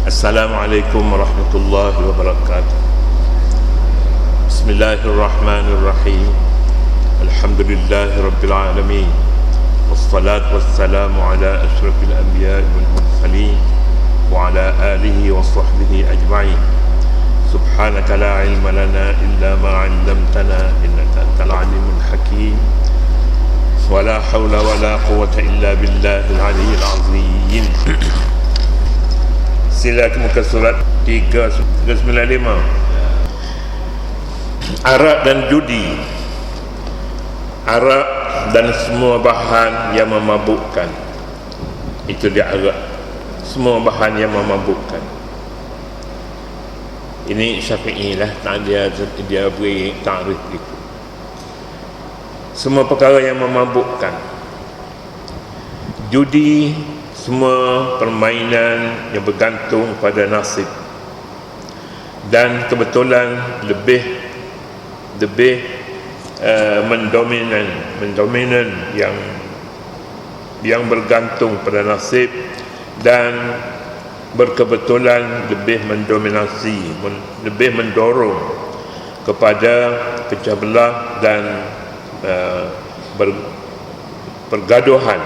Assalamualaikum warahmatullahi wabarakatuh. Bismillahirrahmanirrahim. Alhamdulillahi rabbil alamin. Wassalatu wassalamu ala asyrafil anbiya'i wal mursalin wa ala alihi wa sahbihi ajma'in. Subhanaka la ilma lana illa ma 'allamtana innaka antal alimul hakim. Wa la hawla wa la quwwata illa billahil aliyyil azim. Sila ke muka surat 395. Arak dan judi. Arak dan semua bahan yang memabukkan. Itu dia arak. Semua bahan yang memabukkan. Ini Syafi'i lah, dia beri ta'rif itu. Semua perkara yang memabukkan. Judi, semua permainan yang bergantung pada nasib, dan kebetulan lebih mendominan yang bergantung pada nasib, dan berkebetulan lebih mendominasi, lebih mendorong kepada pecah belah dan pergaduhan.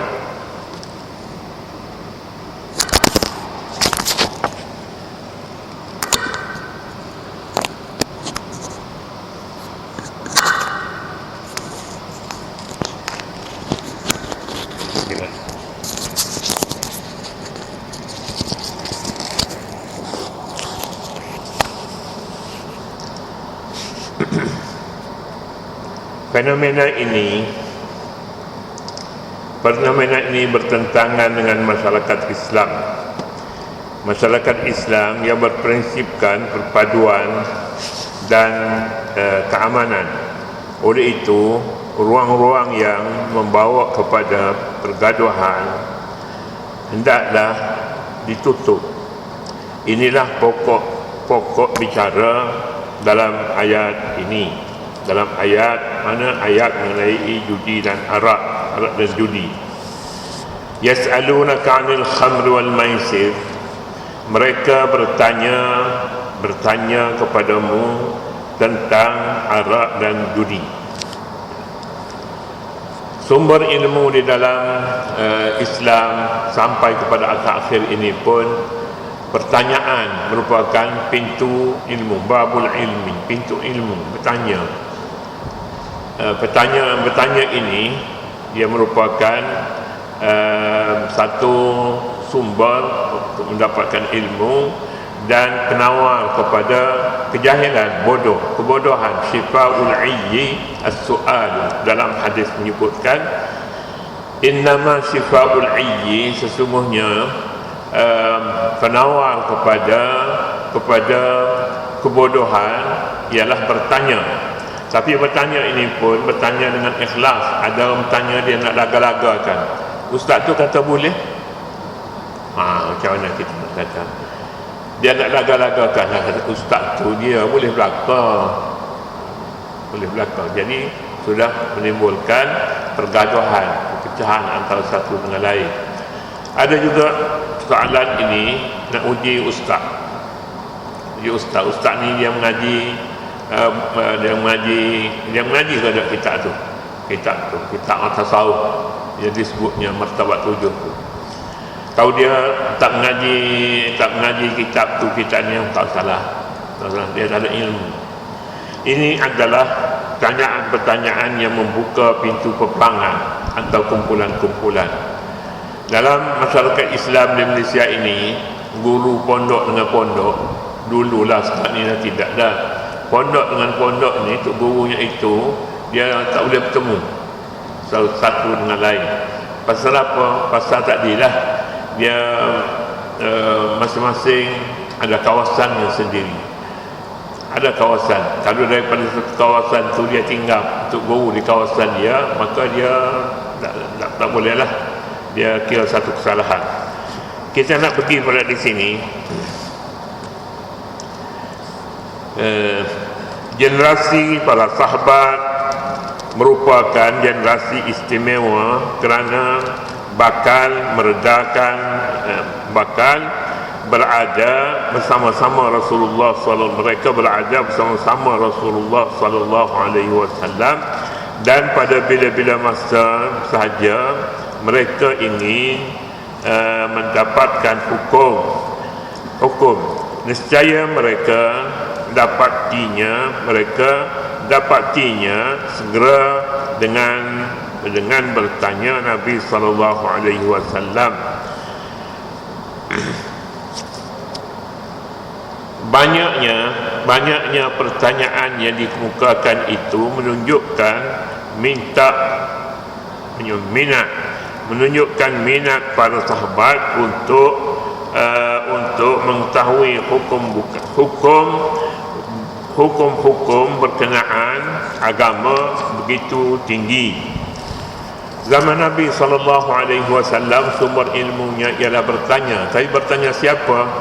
Fenomena ini bertentangan dengan masyarakat Islam. Masyarakat Islam yang berprinsipkan perpaduan dan keamanan. Oleh itu, ruang-ruang yang membawa kepada pergaduhan hendaklah ditutup. Inilah pokok bicara dalam ayat ini. Dalam ayat mana? Ayat mengenai judi dan arak dan judi. Yas'alunaka 'anil khamri wal maisir. Mereka bertanya kepadamu tentang arak dan judi. Sumber ilmu di dalam Islam sampai kepada akhir ini pun, pertanyaan merupakan pintu ilmu, babul ilmi, pintu ilmu, bertanya. Bertanya ini dia merupakan satu sumber untuk mendapatkan ilmu dan penawar kepada kejahilan, kebodohan. Syifaul 'ayyi as-su'al. Dalam hadis menyebutkan, innama syifaul 'ayyi, sesungguhnya penawar kepada kebodohan ialah bertanya. Tapi bertanya ini pun bertanya dengan ikhlas. Ada orang bertanya dia nak laga-lagakan. Ustaz tu kata boleh. Macam mana kita nak kata? Dia nak laga-lagakan. Kata ustaz tu dia boleh belakang. Jadi sudah menimbulkan pergaduhan, perpecahan antara satu dengan lain. Ada juga soalan ini nak uji ustaz. Ustaz ni dia mengaji. Dia mengaji kepada kitab tasawuf, dia disebutnya martabat 7 tu. Kalau dia tak mengaji kitab tu, kitab ni tak salah, dia tak ada ilmu. Ini adalah pertanyaan yang membuka pintu peperangan atau kumpulan-kumpulan. Dalam masyarakat Islam di Malaysia ini, guru pondok dengan pondok, dululah, sekarang ni dah tidak dah. Pondok dengan pondok ni, tok gurunya itu dia tak boleh bertemu satu dengan lain. Pasal apa? Pasal tadilah dia masing-masing ada kawasan yang sendiri. Ada kawasan. Kalau daripada satu kawasan tu dia tinggal untuk guru di kawasan dia, maka dia tak bolehlah. Dia kira satu kesalahan. Kita nak pergi pada di sini. Generasi para sahabat merupakan generasi istimewa kerana bakal berada bersama-sama Rasulullah SAW. Mereka berada bersama-sama Rasulullah SAW, dan pada bila-bila masa sahaja mereka ingin mendapatkan hukum, nescaya mereka dapatinya segera dengan bertanya Nabi SAW. Banyaknya pertanyaan yang dikemukakan itu menunjukkan minat para sahabat untuk mengetahui hukum berkenaan agama begitu tinggi. Zaman Nabi SAW sumber ilmunya ialah bertanya. Tapi bertanya siapa?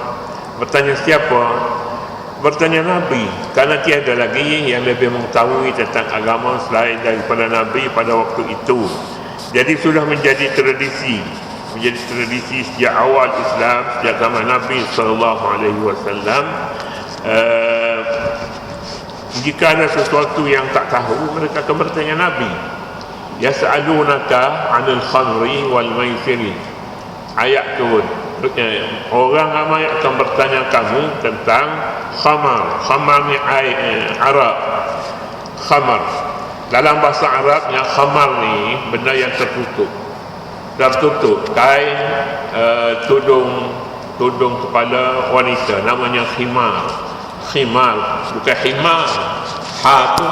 Bertanya Nabi, karena tiada lagi yang lebih mengetahui tentang agama selain daripada Nabi pada waktu itu. Jadi sudah menjadi tradisi sejak awal Islam, sejak zaman Nabi SAW. Jika ada sesuatu yang tak tahu, mereka akan bertanya Nabi. Yas'alunaka 'anil khamri wal maisiri. Ayat turun. Orang ramai akan bertanya kamu tentang khamar ni Arab. Khamar dalam bahasa Arabnya, khamar ni benda yang tertutup, kain, tudung kepala wanita, namanya khimar, bukan himar. Tu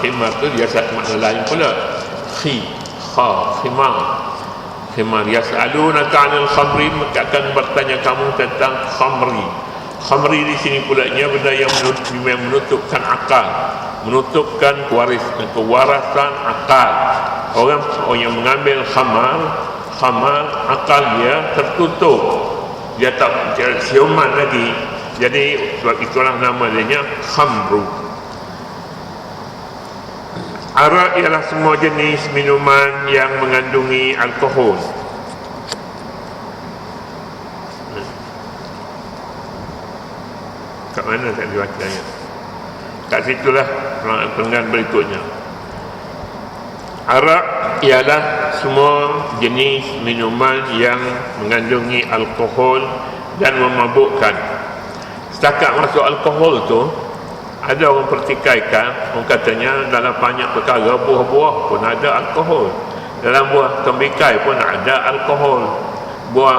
himar tu dia satu makna lain pula. Khimar. Yas'alunaka 'anil khamri, mereka akan bertanya kamu tentang khamri di sini pulanya benda yang menutupkan akal, menutupkan kewarasan akal. Orang yang mengambil khamar akal dia tertutup, dia tak siuman lagi. Jadi sebab itulah nama dia khamru. Arak ialah semua jenis minuman yang mengandungi alkohol. Kat mana tak dibacanya? Kat situlah pendengar berikutnya. Arak ialah semua jenis minuman yang mengandungi alkohol dan memabukkan. Setakat masuk alkohol tu, ada orang pertikaikan, orang katanya dalam banyak perkara, buah-buah pun ada alkohol, dalam buah tembikai pun ada alkohol, buah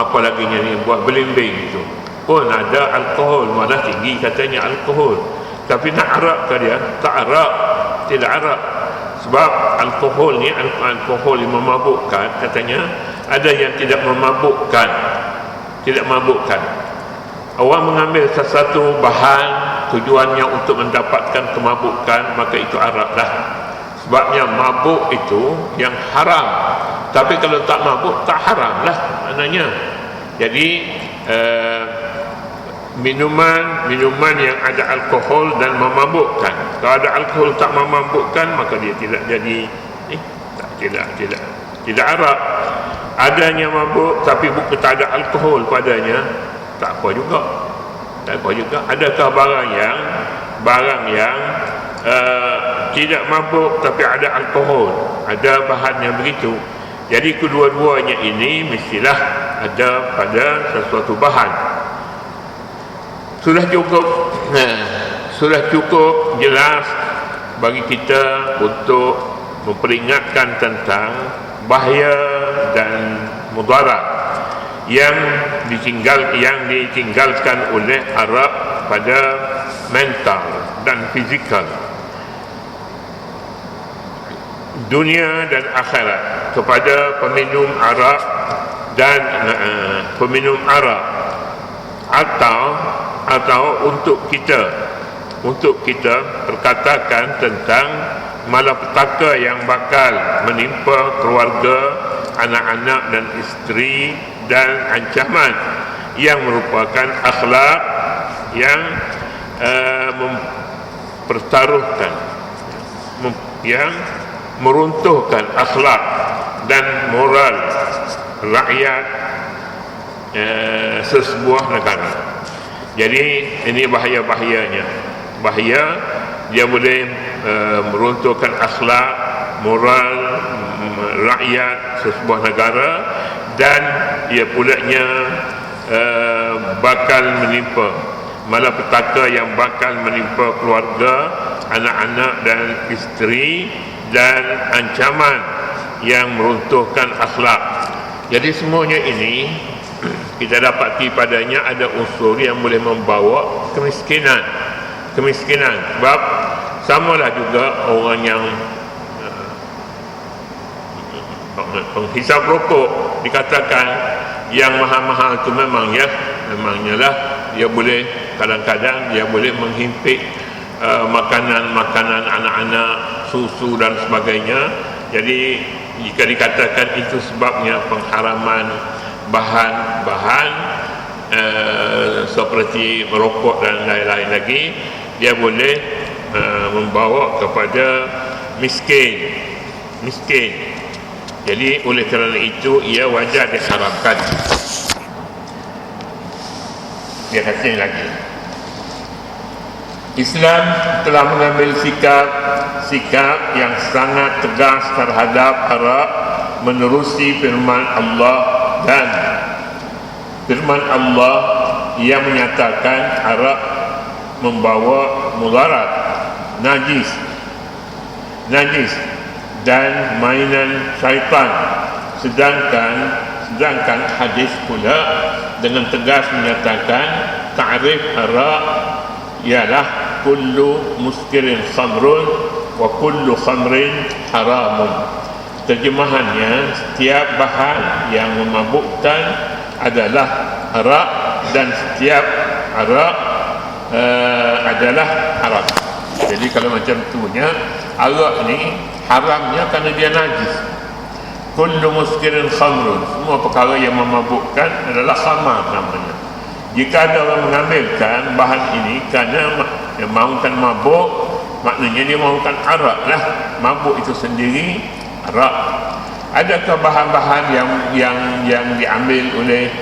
apa lagi ni, buah belimbing itu pun ada alkohol, malah tinggi katanya alkohol. Tapi nak arak ke dia? Tak arak, tidak arak. Sebab alkohol ni, alkohol yang memabukkan, katanya ada yang tidak memabukkan. Orang mengambil sesuatu bahan tujuannya untuk mendapatkan kemabukan, maka itu arak dah. Sebabnya mabuk itu yang haram. Tapi kalau tak mabuk, tak haram lah maknanya. Jadi minuman yang ada alkohol dan memabukkan. Kalau ada alkohol tak memabukkan, maka dia tidak jadi tidak arak. Adanya mabuk tapi bukan tak ada alkohol padanya, tak apa juga. Adakah barang yang tidak mabuk tapi ada alkohol? Ada bahannya begitu. Jadi kedua-duanya ini mestilah ada pada sesuatu bahan. Sudah cukup jelas bagi kita untuk memperingatkan tentang bahaya dan mudarat yang ditinggalkan oleh arak pada mental dan fizikal, dunia dan akhirat, kepada peminum arak dan peminum arak, atau untuk kita perkatakan tentang malapetaka yang bakal menimpa keluarga, anak-anak dan isteri, dan ancaman yang merupakan akhlak yang mempertaruhkan, yang meruntuhkan akhlak dan moral rakyat sesebuah negara. Jadi ini bahaya-bahayanya. Bahaya, dia boleh meruntuhkan akhlak, moral rakyat sesebuah negara, dan ia pulaknya bakal menimpa malapetaka yang bakal menimpa keluarga, anak-anak dan isteri, dan ancaman yang meruntuhkan akhlak. Jadi semuanya ini kita dapati padanya ada unsur yang boleh membawa kemiskinan. Sebab samalah juga orang yang penghisap rokok, dikatakan yang mahal-mahal tu memangnya lah dia boleh kadang-kadang dia boleh menghimpit makanan anak-anak, susu dan sebagainya. Jadi jika dikatakan itu sebabnya pengharaman bahan-bahan seperti merokok dan lain-lain lagi, dia boleh membawa kepada miskin. Jadi oleh kerana itu ia wajar diharamkan. Dia kata lagi, Islam telah mengambil sikap yang sangat tegas terhadap arak menerusi firman Allah, dan firman Allah yang menyatakan arak membawa mudarat, najis dan mainan syaitan. Sedangkan hadis pula dengan tegas menyatakan ta'rif arak ialah kullu muskirin khamrun wa kullu khamrin haramun. Terjemahannya, setiap bahan yang memabukkan adalah arak, dan setiap arak adalah haram. Jadi kalau macam tunya, arak ni haramnya kerana dia najis. Kullu muskirin khamrun, semua perkara yang memabukkan adalah khamar namanya. Jika ada orang mengambilkan bahan ini kerana dia mahukan mabuk, maknanya dia mahukan arak lah. Mabuk itu sendiri arak. Adakah bahan-bahan yang diambil oleh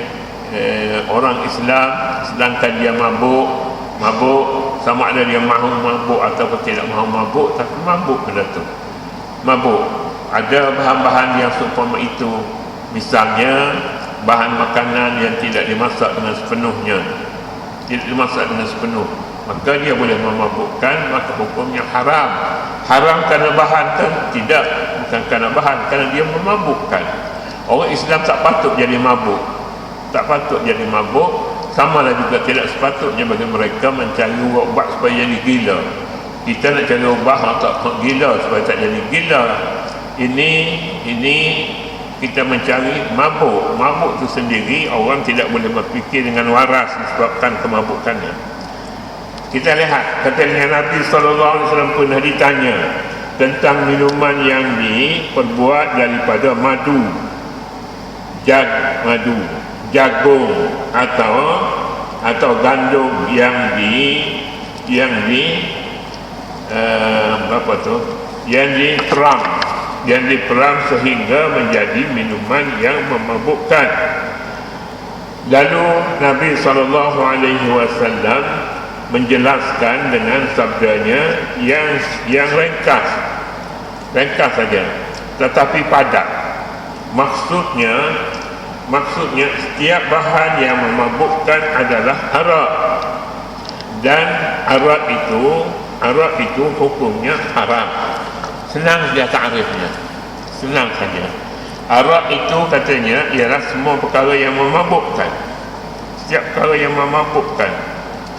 orang Islam sedangkan dia mabuk, sama ada dia mahu mabuk atau tidak mahu mabuk, tapi mabuk benda tu. Mabuk. Ada bahan-bahan yang seumpama itu, misalnya bahan makanan yang tidak dimasak dengan sepenuhnya, maka dia boleh memabukkan, maka hukumnya haram. Haram kerana bahan kan? Tidak, bukan kerana bahan, kerana dia memabukkan. Orang Islam tak patut jadi mabuk, Sama lah juga tidak sepatutnya bagi mereka mencari ubat supaya jadi gila. Kita nak cari ubat untuk gila supaya tak jadi gila. Ini kita mencari mabuk. Mabuk itu sendiri orang tidak boleh berfikir dengan waras disebabkan kemabukannya. Kita lihat, katanya Nabi SAW pernah ditanya tentang minuman yang diperbuat daripada madu, jagung atau gandum yang diperam sehingga menjadi minuman yang memabukkan. Lalu Nabi SAW menjelaskan dengan sabdanya yang ringkas saja tetapi padat. Maksudnya setiap bahan yang memabukkan adalah arak, dan arak itu hukumnya haram. Senang dia ta'rifnya, senang saja. Arak itu katanya ialah semua perkara yang memabukkan. Setiap perkara yang memabukkan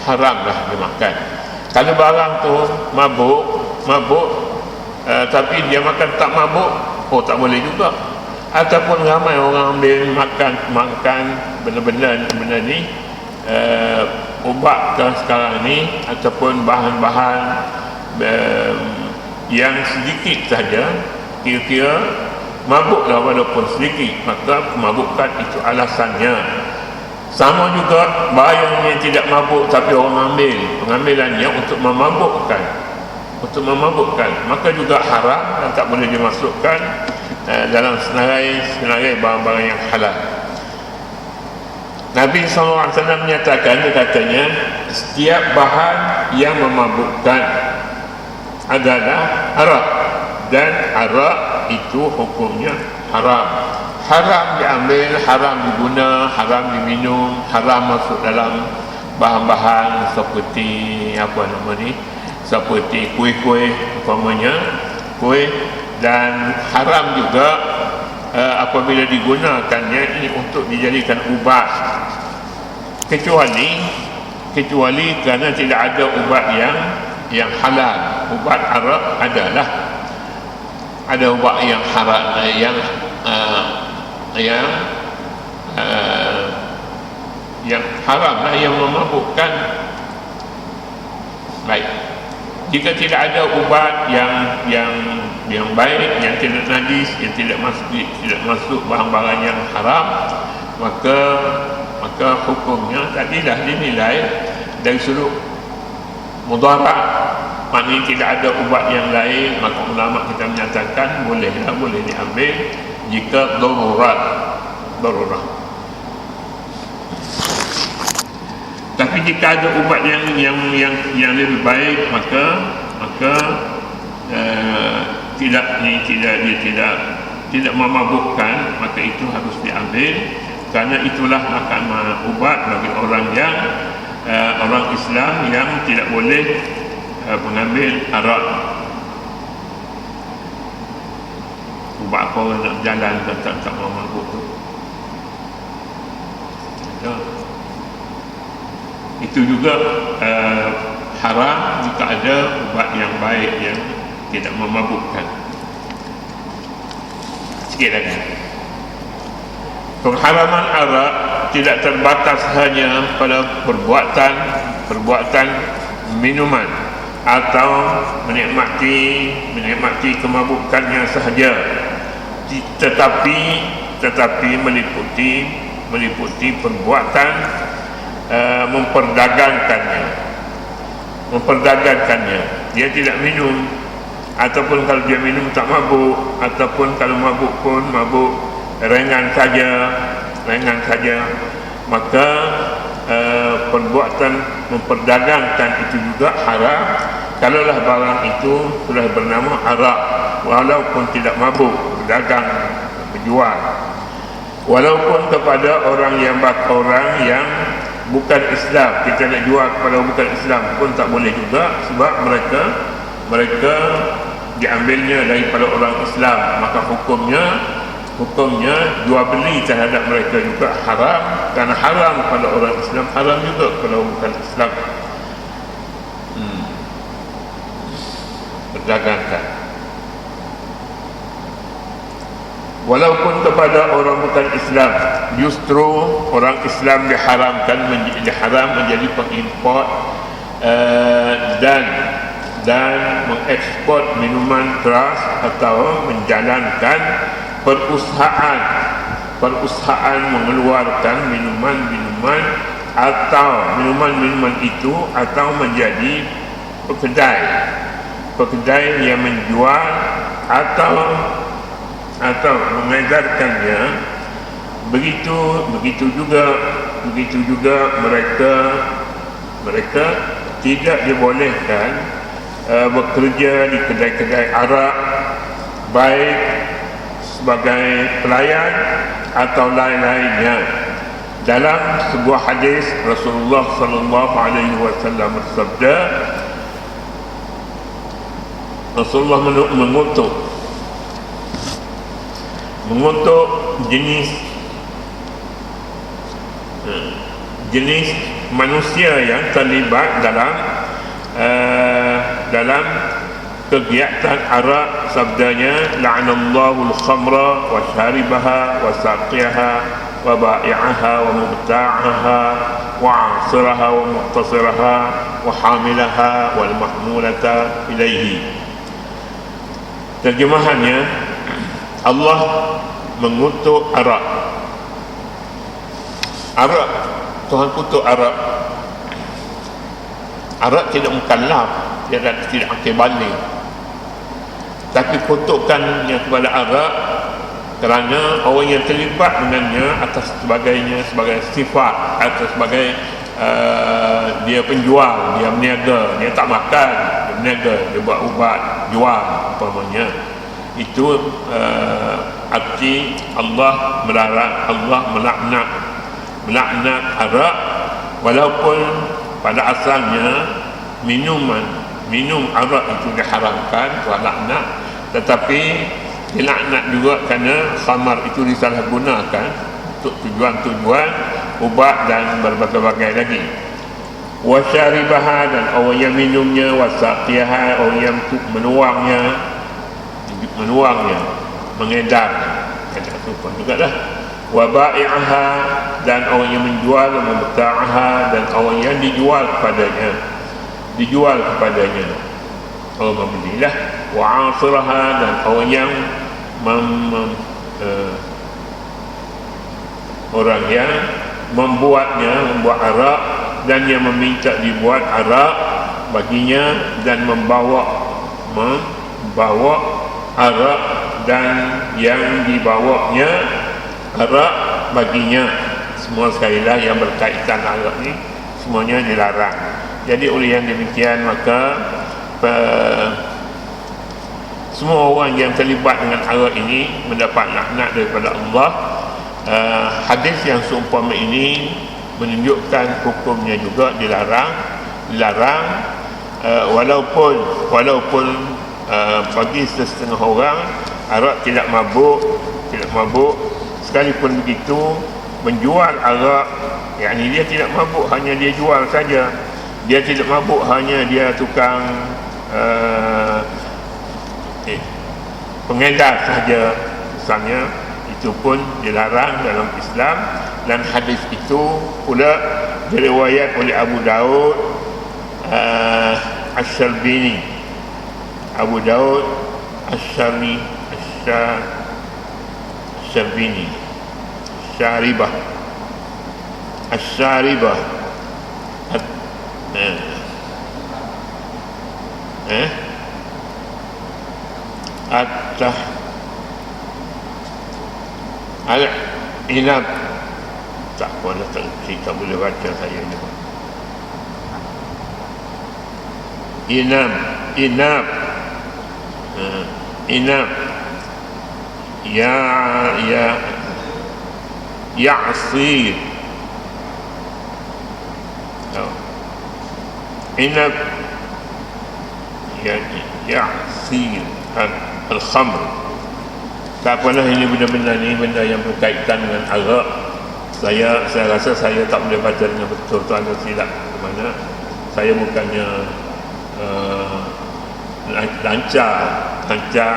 haramlah dimakan. Kalau barang tu mabuk tapi dia makan tak mabuk, tak boleh juga. Ataupun ramai orang ambil makan benda ni, ubat sekarang ni, ataupun bahan-bahan yang sedikit saja, kira-kira mabuklah walaupun sedikit, maka kemabukan itu alasannya. Sama juga barang yang tidak mabuk tapi orang ambil, pengambilannya untuk memabukkan, maka juga haram dan tak boleh dimasukkan dalam senarai barang-barang yang halal. Nabi SAW menyatakan, dia katanya, setiap bahan yang memabukkan adalah arak, dan arak itu hukumnya haram. Haram diambil, haram diguna, haram diminum, haram masuk dalam bahan-bahan seperti apa nama ni, seperti kuih-kuih umpamanya, kuih, dan haram juga apabila digunakannya ini untuk dijadikan ubat, kecuali kerana tidak ada ubat yang halal. Ubat arak adalah ada ubat yang haram, yang haram lah, yang memabukkan. Baik, jika tidak ada ubat yang baik, yang tidak najis, yang tidak masuk barang-barang yang haram, maka hukumnya tadilah dinilai dari sudut mudarat. Maknanya tidak ada ubat yang lain, maka ulama kita menyatakan boleh diambil jika darurat. Tapi jika ada ubat yang lebih baik, maka tidak memabukkan, maka itu harus diambil, kerana itulah makan ubat bagi orang Islam yang tidak boleh mengambil arak. Ubat apa orang nak berjalan tak memabuk tu. Itu juga haram jika ada ubat yang baik yang tidak memabukkan. Sikit lagi, pengharaman arak tidak terbatas hanya pada perbuatan minuman atau menikmati kemabukannya sahaja, tetapi meliputi perbuatan memperdagangkannya. Dia tidak minum, ataupun kalau dia minum tak mabuk, ataupun kalau mabuk pun mabuk ringan saja, maka perbuatan memperdagangkan itu juga haram, kalaulah barang itu sudah bernama arak, walaupun tidak mabuk, berdagang, berjual. Walaupun kepada orang yang bukan Islam, kita nak jual kepada bukan Islam pun tak boleh juga, sebab mereka diambilnya daripada orang Islam, maka hukumnya jual beli terhadap mereka juga haram, kerana haram kepada orang Islam, haram juga kepada bukan Islam berdagangkan. Walaupun kepada orang bukan Islam, justru orang Islam diharam menjadi pengimport dan mengekspor minuman keras, atau menjalankan perusahaan mengeluarkan minuman atau minuman itu, atau menjadi pekedai yang menjual atau mengedarkannya. Begitu juga mereka tidak dibolehkan bekerja di kedai-kedai arak, baik sebagai pelayan atau lain-lainnya. Dalam sebuah hadis Rasulullah sallallahu alaihi wasallam bersabda, Rasulullah mengutuk jenis manusia yang terlibat dalam kegiatan arak. Sabdanya, la'anallahu al-khamra wa syaribaha wa saqiyaha wa ba'i'aha wa mubta'aha wa 'asiraha wa muqtasiraha wa hamilaha wal mahmulata ilaihi. Terjemahannya, Allah mengutuk arak. Tuhan kutuk arak. Arak tidak mukallaf, dia tidak akil balik. Tapi kutukannya kepada arak kerana orang yang terlibat dengannya atas sebagainya, sebagai sifat atau sebagai dia penjual, dia berniaga, dia tak makan, dia berniaga, dia buat ubat, jual umpamanya, itu arti Allah melarang, Allah melaknat arak, walaupun pada asalnya minum arak itu diharamkan, Tuhan laknat, tetapi dilaknat juga kerana khamar itu disalahgunakan untuk tujuan-tujuan ubat dan berbagai-bagai lagi. Wasyaribaha, dan orang yang minumnya, wasaqiyaha, orang yang menuangnya, mengedar, itu pun juga dah. Wabai'aha, dan orang yang menjual, membeta'aha, dan orang yang dijual kepadanya, orang membelilah. Wa'asiraha, dan orang yang orang yang membuat arak, dan yang meminta dibuat arak baginya, dan membawa arak, dan yang dibawanya arak baginya. Semua sekalilah yang berkaitan arak ni semuanya dilarang. Jadi oleh yang demikian, maka semua orang yang terlibat dengan arak ini mendapat laknat daripada Allah. Hadis yang seumpama ini menunjukkan hukumnya juga dilarang, walaupun bagi setengah orang arak tidak mabuk, sekalipun begitu menjual arak, yakni dia tidak mabuk, hanya dia jual saja, dia tidak mabuk, hanya dia tukang pengedar saja misalnya, itu pun dilarang dalam Islam. Dan hadis itu pula diriwayat oleh Abu Daud Asy-Syarbini, Abu Daud Asy-Syarbini, Syaribah Al-Inab, tak apa lah, tak boleh baca saya ni. Inab Ya'sir, Inab Ya'sir al-khamr. Tak apalah, ini benda-benda ni benda yang berkaitan dengan arak. Saya rasa saya tak boleh baca dengan betul, tuan dan silap ke mana. Saya bukannya lancar baca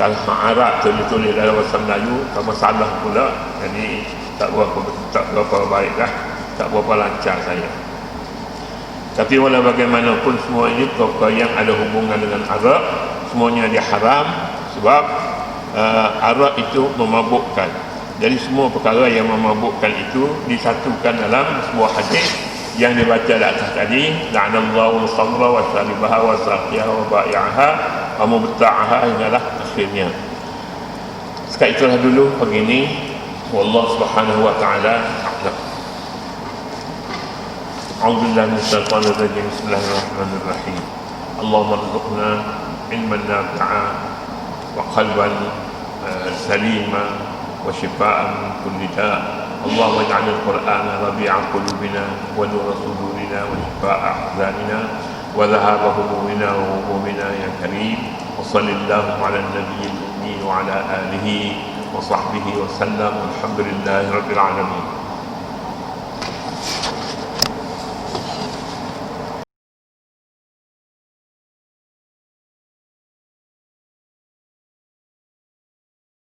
kalam Arab tulis dalam bahasa Melayu, tak masalah pula. Jadi tak berapa baiklah, tak berapa lancar saya. Tapi walau bagaimanapun, semua ini perkara yang ada hubungan dengan arak, semuanya dia haram, sebab arak itu memabukkan. Jadi semua perkara yang memabukkan itu disatukan dalam sebuah hadis yang dibaca di atas tadi, la'anallahu al-khamra wa syaribaha wa saqiyaha wa bai'aha wa mubta'aha, hinggalah akhirnya. Sekarang itulah dulu pagi ini. Wallahu subhanahu wa ta'ala a'lam. A'udzubillahi minasyaitonir rajim. Bismillahirrahmanirrahim. Allahumma rzuqna ilman nafi'a wa qalban salima wa shifaa'an min kulli da'. اللهم اجعل القرآن ربيع قلوبنا ونور صدورنا وشفاء أحزاننا وذهاب همومنا وغمومنا يا كريم. وصل اللهم على النبي الأمي وعلى آله وصحبه وسلم، والحمد لله رب العالمين.